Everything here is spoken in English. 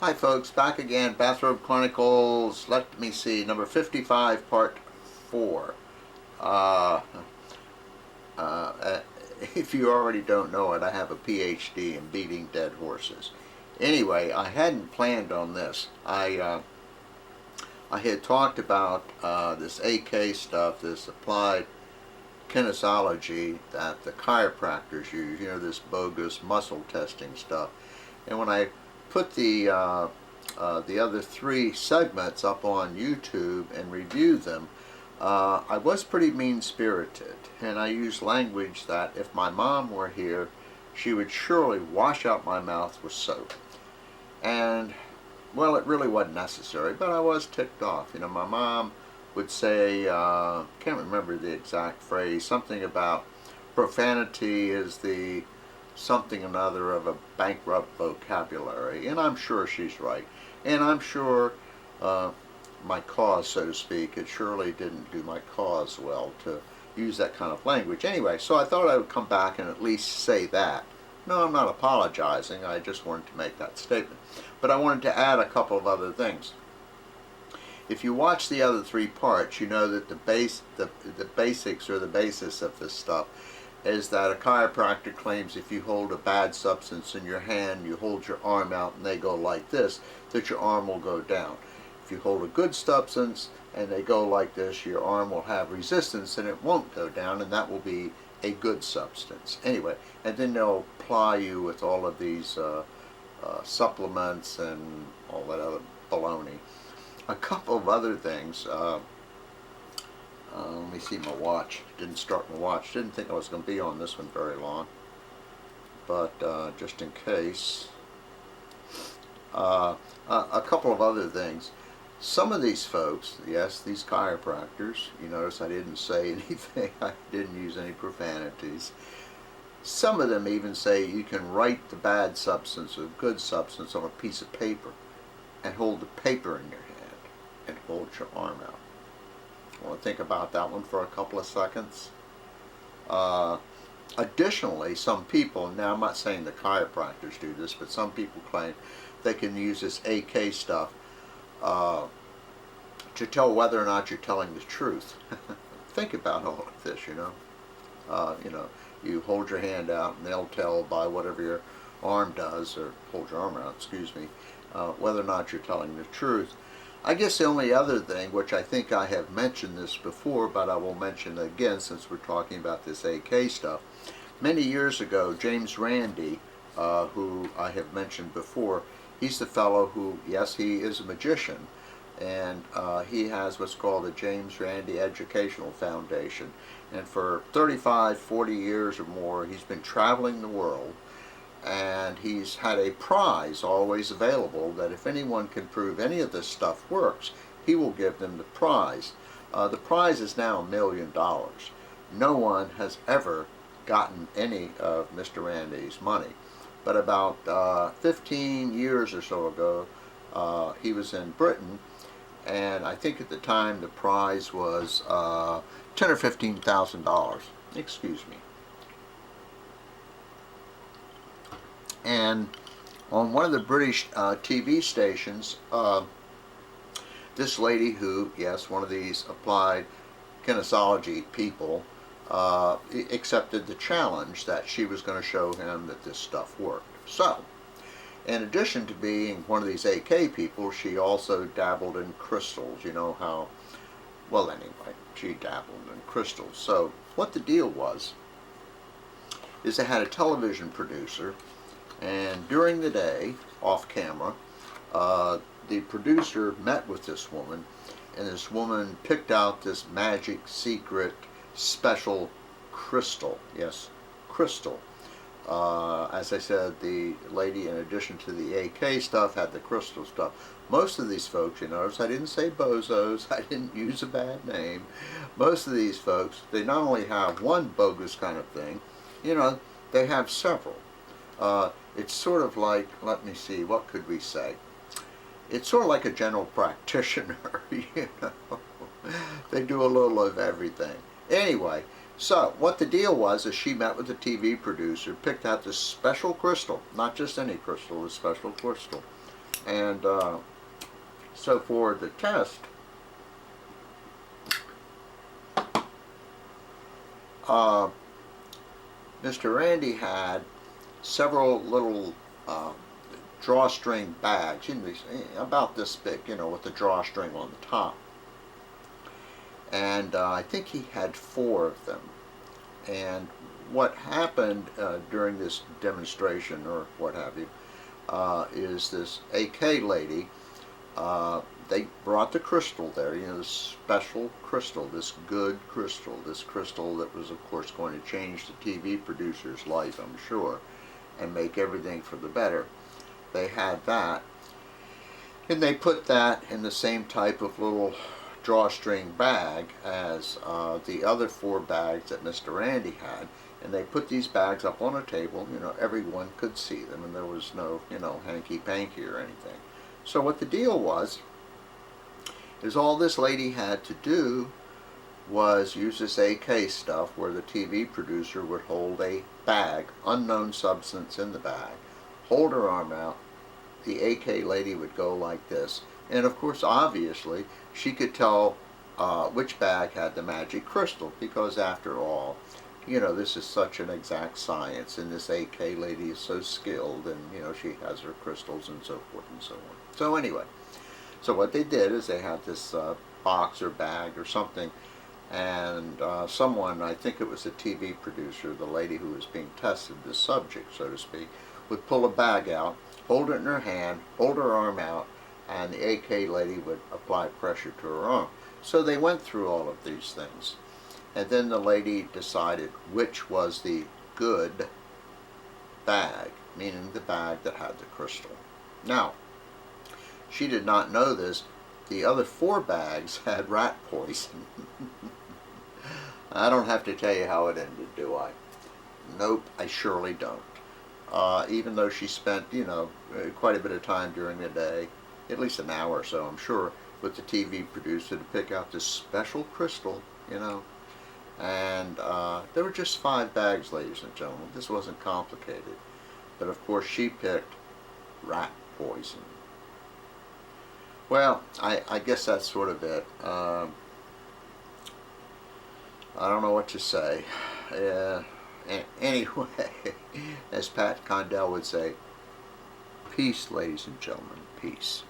Hi folks, back again, Bathrobe Chronicles, let me see, number 55, part 4. Uh, if you already don't know it, I have a PhD in beating dead horses. Anyway, I hadn't planned on this. I had talked about this AK stuff, this applied kinesiology that the chiropractors use, this bogus muscle testing stuff. And when I put the other 3 segments up on YouTube and reviewed them, I was pretty mean-spirited, and I used language that if my mom were here, she would surely wash out my mouth with soap. And, well, it really wasn't necessary, but I was ticked off. My mom would say, can't remember the exact phrase, something about profanity is the something or another of a bankrupt vocabulary, and I'm sure she's right. And I'm sure my cause, so to speak, it surely didn't do my cause well to use that kind of language. Anyway, so I thought I would come back and at least say that. No, I'm not apologizing, I just wanted to make that statement. But I wanted to add a couple of other things. If you watch the other 3 parts, you know that the basics or the basis of this stuff is that a chiropractor claims if you hold a bad substance in your hand, you hold your arm out and they go like this, that your arm will go down. If you hold a good substance and they go like this, your arm will have resistance and it won't go down, and that will be a good substance. Anyway, and then they'll ply you with all of these supplements and all that other baloney. A couple of other things. Let me see my watch. Didn't start my watch. Didn't think I was going to be on this one very long. But just in case. A couple of other things. Some of these folks, yes, these chiropractors, you notice I didn't say anything. I didn't use any profanities. Some of them even say you can write the bad substance or good substance on a piece of paper and hold the paper in your hand and hold your arm out. I want to think about that one for a couple of seconds. Additionally, some people, now I'm not saying the chiropractors do this, but some people claim they can use this AK stuff to tell whether or not you're telling the truth. Think about all of this, you hold your hand out and they'll tell by whatever your arm does, or hold your arm out, excuse me, whether or not you're telling the truth. I guess the only other thing, which I think I have mentioned this before, but I will mention again since we're talking about this AK stuff. Many years ago, James Randi, who I have mentioned before, he's the fellow who, yes, he is a magician, and he has what's called the James Randi Educational Foundation. And for 35, 40 years or more, he's been traveling the world, and he's had a prize always available that if anyone can prove any of this stuff works, he will give them the prize. The prize is now $1 million. No one has ever gotten any of Mr. Randi's money. But about 15 years or so ago, he was in Britain, and I think at the time the prize was $10,000 or $15,000. Excuse me. And on one of the British TV stations, this lady who, yes, one of these applied kinesiology people, accepted the challenge that she was going to show him that this stuff worked. So, in addition to being one of these AK people, she also dabbled in crystals. You know how, well anyway, she dabbled in crystals. So, what the deal was, is they had a television producer, and during the day, off camera, the producer met with this woman, and this woman picked out this magic, secret, special crystal. Yes, crystal. As I said, the lady, in addition to the AK stuff, had the crystal stuff. Most of these folks, you notice, I didn't say bozos, I didn't use a bad name. Most of these folks, they not only have one bogus kind of thing, they have several. It's sort of like, let me see, what could we say? It's sort of like a general practitioner, They do a little of everything. Anyway, so what the deal was is she met with the TV producer, picked out this special crystal, not just any crystal, a special crystal. And so for the test, Mr. Randy had several little drawstring bags, about this big, with the drawstring on the top. And I think he had 4 of them. And what happened during this demonstration, or what have you, is this AK lady, they brought the crystal there, this special crystal, this good crystal, this crystal that was, of course, going to change the TV producer's life, I'm sure, and make everything for the better. They had that, and they put that in the same type of little drawstring bag as the other 4 bags that Mr. Randy had, and they put these bags up on a table. Everyone could see them, and there was no, hanky-panky or anything. So what the deal was is all this lady had to do was use this AK stuff where the TV producer would hold a bag, unknown substance in the bag, hold her arm out, the AK lady would go like this, and of course, obviously, she could tell which bag had the magic crystal, because after all, this is such an exact science, and this AK lady is so skilled, and she has her crystals and so forth and so on. So anyway, so what they did is they had this box or bag or something, and someone, I think it was the TV producer, the lady who was being tested, the subject, so to speak, would pull a bag out, hold it in her hand, hold her arm out, and the AK lady would apply pressure to her arm. So they went through all of these things, and then the lady decided which was the good bag, meaning the bag that had the crystal. Now, she did not know this. The other 4 bags had rat poison. I don't have to tell you how it ended, do I? Nope, I surely don't. Even though she spent, quite a bit of time during the day, at least an hour or so, I'm sure, with the TV producer to pick out this special crystal, and there were just 5 bags, ladies and gentlemen. This wasn't complicated. But of course she picked rat poison. Well, I guess that's sort of it. I don't know what to say. Anyway, as Pat Condell would say, peace, ladies and gentlemen, peace.